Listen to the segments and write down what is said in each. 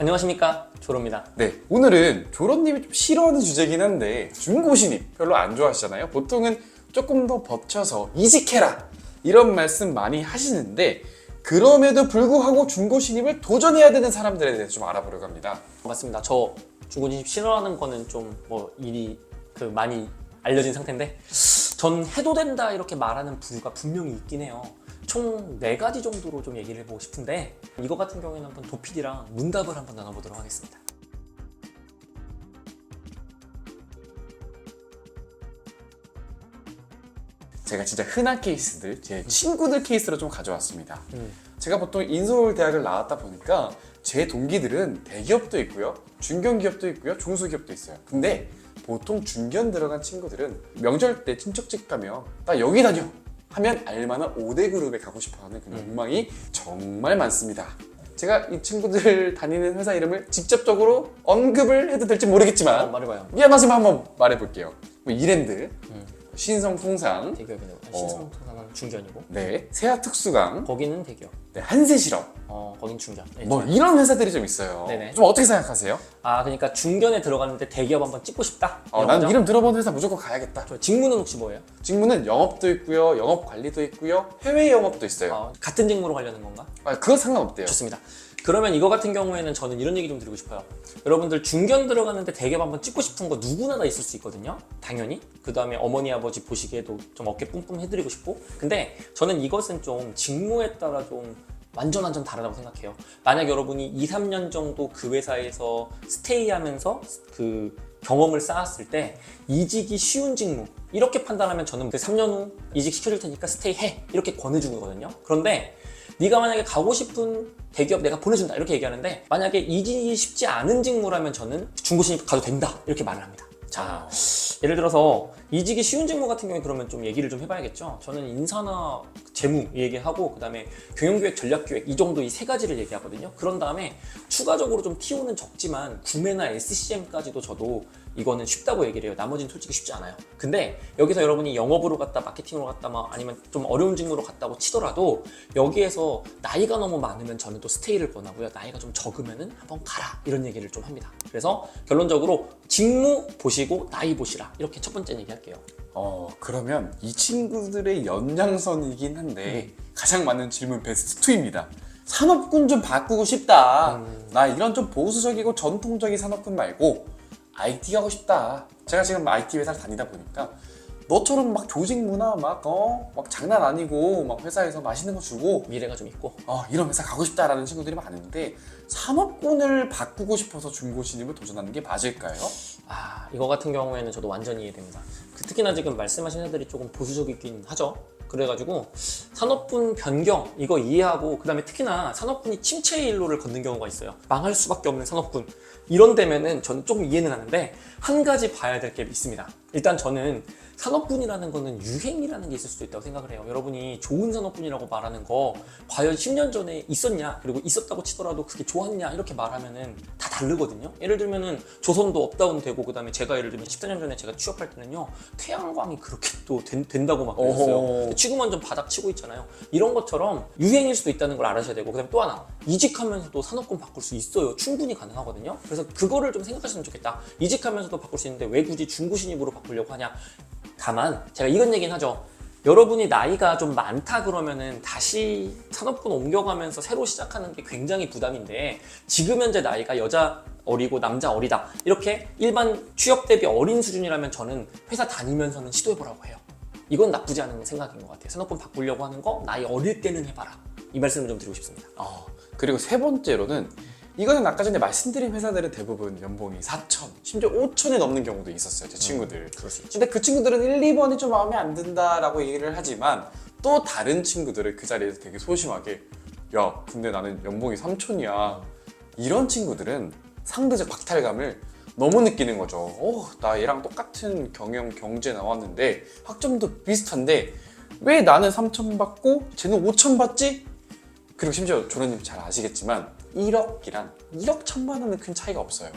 안녕하십니까, 조로입니다. 네, 오늘은 조로님이 좀 싫어하는 주제긴 한데 중고신입 별로 안 좋아하시잖아요. 보통은 조금 더 버텨서 이직해라 이런 말씀 많이 하시는데 그럼에도 불구하고 중고신입을 도전해야 되는 사람들에 대해서 좀 알아보려고 합니다. 맞습니다. 저 중고진입 싫어하는 거는 좀 일이 많이 알려진 상태인데 전 해도 된다 이렇게 말하는 부류가 분명히 있긴 해요. 총 4가지 정도로 좀 얘기를 해보고 싶은데 이거 같은 경우에는 한번 도피디랑 문답을 한번 나눠보도록 하겠습니다. 제가 진짜 흔한 케이스들, 제 친구들 케이스로 좀 가져왔습니다. 제가 보통 인서울대학을 나왔다 보니까 제 동기들은 대기업도 있고요, 중견기업도 있고요, 중소기업도 있어요. 근데 보통 중견 들어간 친구들은 명절 때 친척집 가면 나 여기 다녀! 하면 알만한 5대 그룹에 가고 싶어하는 그런 욕망이 정말 많습니다. 제가 이 친구들 다니는 회사 이름을 직접적으로 언급을 해도 될지 모르겠지만 말해봐요. 미안하지만 한번 말해볼게요. 뭐 이랜드, 신성통상, 대기업이네요. 신성통상은 중견이고 네, 세아특수강, 거기는 대기업. 네, 한세실업, 거긴 중견. 네, 뭐 이런 회사들이 좀 있어요. 네네. 좀 어떻게 생각하세요? 그러니까 중견에 들어갔는데 대기업 한번 찍고 싶다? 이런 난 거죠? 이름 들어본 회사 무조건 가야겠다. 직무는 혹시 뭐예요? 직무는 영업도 있고요, 영업관리도 있고요, 해외 영업도 있어요. 같은 직무로 가려는 건가? 그거 상관없대요. 좋습니다. 그러면 이거 같은 경우에는 저는 이런 얘기 좀 드리고 싶어요. 여러분들 중견 들어가는데 대기업 한번 찍고 싶은 거 누구나 다 있을 수 있거든요. 당연히. 그 다음에 어머니 아버지 보시기에도 좀 어깨 뿜뿜 해드리고 싶고. 근데 저는 이것은 좀 직무에 따라 좀 완전 다르다고 생각해요. 만약 여러분이 2, 3년 정도 그 회사에서 스테이하면서 그 경험을 쌓았을 때 이직이 쉬운 직무 이렇게 판단하면 저는 그 3년 후 이직 시켜줄 테니까 스테이해 이렇게 권해주는 거거든요. 그런데 네가 만약에 가고 싶은 대기업 내가 보내준다 이렇게 얘기하는데 만약에 이직이 쉽지 않은 직무라면 저는 중고신입 가도 된다 이렇게 말을 합니다. 자, 예를 들어서 이직이 쉬운 직무 같은 경우에 그러면 좀 얘기를 좀 해봐야겠죠. 저는 인사나 재무 얘기하고 그 다음에 경영기획, 전략기획 이 정도 이 3가지를 얘기하거든요. 그런 다음에 추가적으로 좀 TO는 적지만 구매나 SCM까지도 저도 이거는 쉽다고 얘기를 해요. 나머지는 솔직히 쉽지 않아요. 근데 여기서 여러분이 영업으로 갔다 마케팅으로 갔다 아니면 좀 어려운 직무로 갔다고 치더라도 여기에서 나이가 너무 많으면 저는 또 스테이를 권하고요. 나이가 좀 적으면은 한번 가라 이런 얘기를 좀 합니다. 그래서 결론적으로 직무 보시고 나이 보시라 이렇게 첫 번째 얘기할게요. 그러면 이 친구들의 연장선이긴 한데 가장 많은 질문 베스트 2입니다. 산업군 좀 바꾸고 싶다. 나 이런 좀 보수적이고 전통적인 산업군 말고 IT 하고 싶다. 제가 지금 IT 회사를 다니다 보니까 너처럼 막 조직 문화 막 장난 아니고 막 회사에서 맛있는 거 주고 미래가 좀 있고 이런 회사 가고 싶다라는 친구들이 많은데 산업군을 바꾸고 싶어서 중고신입을 도전하는 게 맞을까요? 이거 같은 경우에는 저도 완전히 이해됩니다. 특히나 지금 말씀하신 애들이 조금 보수적이긴 하죠. 그래가지고 산업군 변경 이거 이해하고 그 다음에 특히나 산업군이 침체의 일로를 걷는 경우가 있어요. 망할 수밖에 없는 산업군 이런 데면은 저는 조금 이해는 하는데 한 가지 봐야 될 게 있습니다. 일단 저는 산업군이라는 거는 유행이라는 게 있을 수도 있다고 생각을 해요. 여러분이 좋은 산업군이라고 말하는 거 과연 10년 전에 있었냐 그리고 있었다고 치더라도 그게 좋았냐 이렇게 말하면은 다 다르거든요. 예를 들면은 조선도 업다운 되고 그 다음에 제가 예를 들면 14년 전에 제가 취업할 때는요 태양광이 그렇게 또 된다고 막 그랬어요. 지금은 좀 바닥 치고 있잖아요. 이런 것처럼 유행일 수도 있다는 걸 알아셔야 되고 그 다음에 또 하나 이직하면서도 산업군 바꿀 수 있어요. 충분히 가능하거든요. 그래서 그거를 좀 생각하시면 좋겠다. 이직하면서도 바꿀 수 있는데 왜 굳이 중고신입으로 바꾸려고 하냐. 다만 제가 이런 얘기는 하죠. 여러분이 나이가 좀 많다 그러면은 다시 산업군 옮겨가면서 새로 시작하는 게 굉장히 부담인데 지금 현재 나이가 여자 어리고 남자 어리다 이렇게 일반 취업 대비 어린 수준이라면 저는 회사 다니면서는 시도해보라고 해요. 이건 나쁘지 않은 생각인 것 같아요. 산업군 바꾸려고 하는 거 나이 어릴 때는 해봐라. 이 말씀을 좀 드리고 싶습니다. 그리고 세 번째로는 이거는 아까 전에 말씀드린 회사들은 대부분 연봉이 4천, 심지어 5천이 넘는 경우도 있었어요. 제 친구들. 그럴 수 있죠. 근데 그 친구들은 1, 2번이 좀 마음에 안 든다라고 얘기를 하지만 또 다른 친구들은 그 자리에서 되게 소심하게 야, 근데 나는 연봉이 3천이야. 이런 친구들은 상대적 박탈감을 너무 느끼는 거죠. 나 얘랑 똑같은 경영, 경제 나왔는데 학점도 비슷한데 왜 나는 3천 받고 쟤는 5천 받지? 그리고 심지어 조련님 잘 아시겠지만 1억이랑 1억 1천만 원은 큰 차이가 없어요.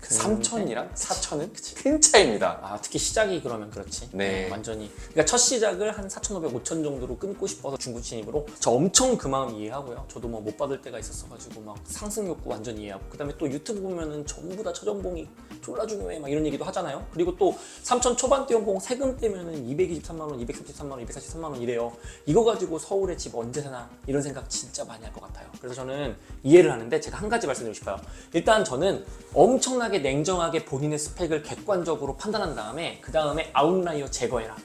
그 3천이랑 4천은 큰 차이입니다. 아, 특히 시작이 그러면 그렇지. 네. 완전히. 그러니까 첫 시작을 한 4,500, 5천 정도로 끊고 싶어서 중고 진입으로 저 엄청 그 마음 이해하고요. 저도 뭐 못 받을 때가 있었어가지고 막 상승 욕구 완전 이해하고. 그다음에 또 유튜브 보면은 전부 다 초전봉이 졸라 중요해 막 이런 얘기도 하잖아요. 그리고 또 3천 초반대 연봉 세금 떼면은 223만 원, 233만 원, 243만 원 이래요. 이거 가지고 서울에 집 언제 사나 이런 생각 진짜 많이 할 것 같아요. 그래서 저는 이해를 하는데 제가 한 가지 말씀드리고 싶어요. 일단 저는 엄청나게 냉정하게 본인의 스펙을 객관적으로 판단한 다음에 그 다음에 아웃라이어 제거해라.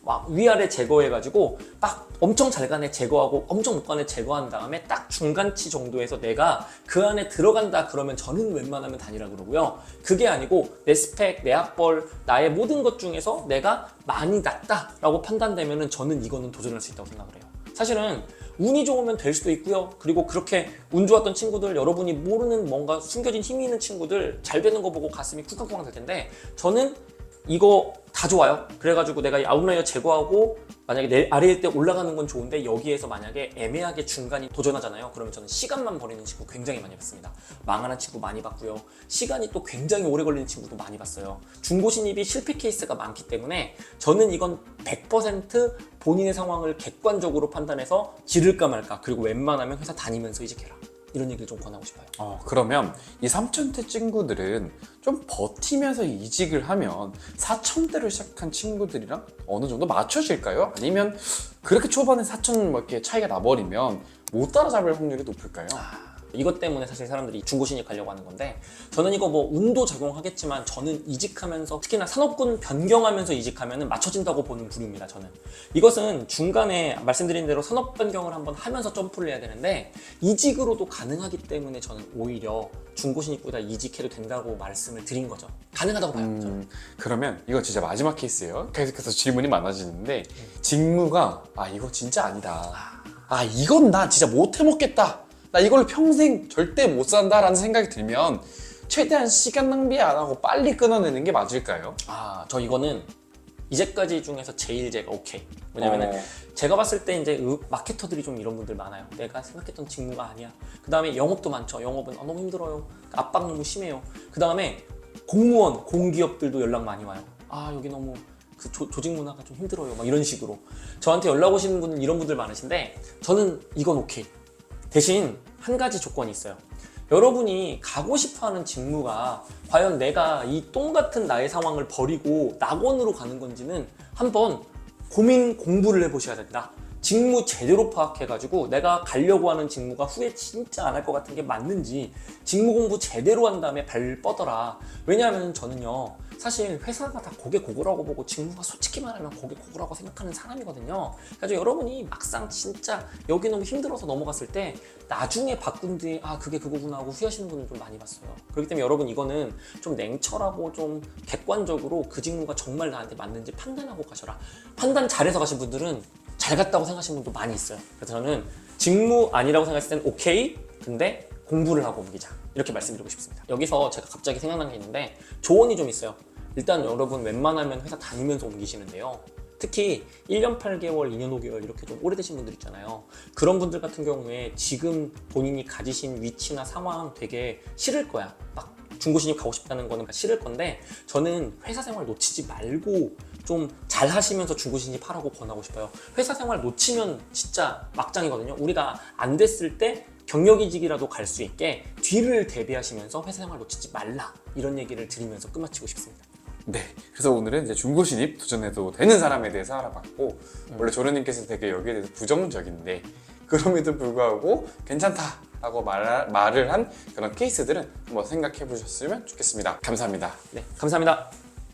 막 위아래 제거해가지고 딱 엄청 잘 간 애 제거하고 엄청 못 간 애 제거한 다음에 딱 중간치 정도에서 내가 그 안에 들어간다 그러면 저는 웬만하면 다니라 그러고요. 그게 아니고 내 스펙, 내 학벌, 나의 모든 것 중에서 내가 많이 낫다라고 판단되면은 저는 이거는 도전할 수 있다고 생각을 해요. 사실은 운이 좋으면 될 수도 있고요. 그리고 그렇게 운 좋았던 친구들, 여러분이 모르는 뭔가 숨겨진 힘이 있는 친구들 잘 되는 거 보고 가슴이 쿵쾅쿵쾅 될 텐데 저는 이거 다 좋아요. 그래가지고 내가 이 아웃라이어 제거하고 만약에 내 아래일 때 올라가는 건 좋은데 여기에서 만약에 애매하게 중간이 도전하잖아요. 그러면 저는 시간만 버리는 친구 굉장히 많이 봤습니다. 망하는 친구 많이 봤고요. 시간이 또 굉장히 오래 걸리는 친구도 많이 봤어요. 중고 신입이 실패 케이스가 많기 때문에 저는 이건 100% 본인의 상황을 객관적으로 판단해서 지를까 말까 그리고 웬만하면 회사 다니면서 이직해라. 이런 얘기를 좀 권하고 싶어요. 그러면 이 3천대 친구들은 좀 버티면서 이직을 하면 4천대로 시작한 친구들이랑 어느 정도 맞춰질까요? 아니면 그렇게 초반에 4천 뭐 이렇게 차이가 나버리면 못 따라잡을 확률이 높을까요? 이것 때문에 사실 사람들이 중고 신입 가려고 하는 건데 저는 이거 뭐 운도 적용하겠지만 저는 이직하면서 특히나 산업군 변경하면서 이직하면 맞춰진다고 보는 부류입니다. 저는 이것은 중간에 말씀드린 대로 산업 변경을 한번 하면서 점프를 해야 되는데 이직으로도 가능하기 때문에 저는 오히려 중고 신입보다 이직해도 된다고 말씀을 드린 거죠. 가능하다고 봐요. 저는. 그러면 이거 진짜 마지막 케이스예요. 계속해서 질문이 많아지는데 직무가 이거 진짜 아니다. 이건 나 진짜 못 해먹겠다. 나 이걸로 평생 절대 못 산다라는 생각이 들면 최대한 시간 낭비 안 하고 빨리 끊어내는 게 맞을까요? 저 이거는 이제까지 중에서 제일 제가 오케이. 왜냐면은 제가 봤을 때 이제 마케터들이 좀 이런 분들 많아요. 내가 생각했던 직무가 아니야. 그 다음에 영업도 많죠. 영업은 너무 힘들어요. 압박 너무 심해요. 그 다음에 공무원, 공기업들도 연락 많이 와요. 여기 너무 그 조직 문화가 좀 힘들어요. 막 이런 식으로 저한테 연락 오시는 분은 이런 분들 많으신데 저는 이건 오케이. 대신 한 가지 조건이 있어요. 여러분이 가고 싶어하는 직무가 과연 내가 이 똥 같은 나의 상황을 버리고 낙원으로 가는 건지는 한번 공부를 해보셔야 된다. 직무 제대로 파악해가지고 내가 가려고 하는 직무가 후회 진짜 안 할 것 같은 게 맞는지 직무 공부 제대로 한 다음에 발 뻗어라. 왜냐하면 저는요 사실 회사가 다 고개 고구라고 보고 직무가 솔직히 말하면 고개 고구라고 생각하는 사람이거든요. 그래서 여러분이 막상 진짜 여기 너무 힘들어서 넘어갔을 때 나중에 바꾼 뒤에 그게 그거구나 하고 후회하시는 분을 좀 많이 봤어요. 그렇기 때문에 여러분 이거는 좀 냉철하고 좀 객관적으로 그 직무가 정말 나한테 맞는지 판단하고 가셔라. 판단 잘해서 가신 분들은 잘 갔다고 생각하시는 분도 많이 있어요. 그래서 저는 직무 아니라고 생각했을 땐 오케이, 근데 공부를 하고 옮기자. 이렇게 말씀드리고 싶습니다. 여기서 제가 갑자기 생각난 게 있는데 조언이 좀 있어요. 일단 여러분 웬만하면 회사 다니면서 옮기시는데요. 특히 1년 8개월, 2년 5개월 이렇게 좀 오래되신 분들 있잖아요. 그런 분들 같은 경우에 지금 본인이 가지신 위치나 상황 되게 싫을 거야. 막 중고 신입 가고 싶다는 거는 싫을 건데 저는 회사 생활 놓치지 말고 좀 잘 하시면서 중고 신입하라고 권하고 싶어요. 회사 생활 놓치면 진짜 막장이거든요. 우리가 안 됐을 때 경력이직이라도 갈 수 있게 뒤를 대비하시면서 회사 생활 놓치지 말라 이런 얘기를 드리면서 끝마치고 싶습니다. 네, 그래서 오늘은 이제 중고 신입 도전해도 되는 사람에 대해서 알아봤고 원래 조련님께서 되게 여기에 대해서 부정적인데 그럼에도 불구하고 괜찮다라고 말을 한 그런 케이스들은 한번 생각해 보셨으면 좋겠습니다. 감사합니다. 네, 감사합니다.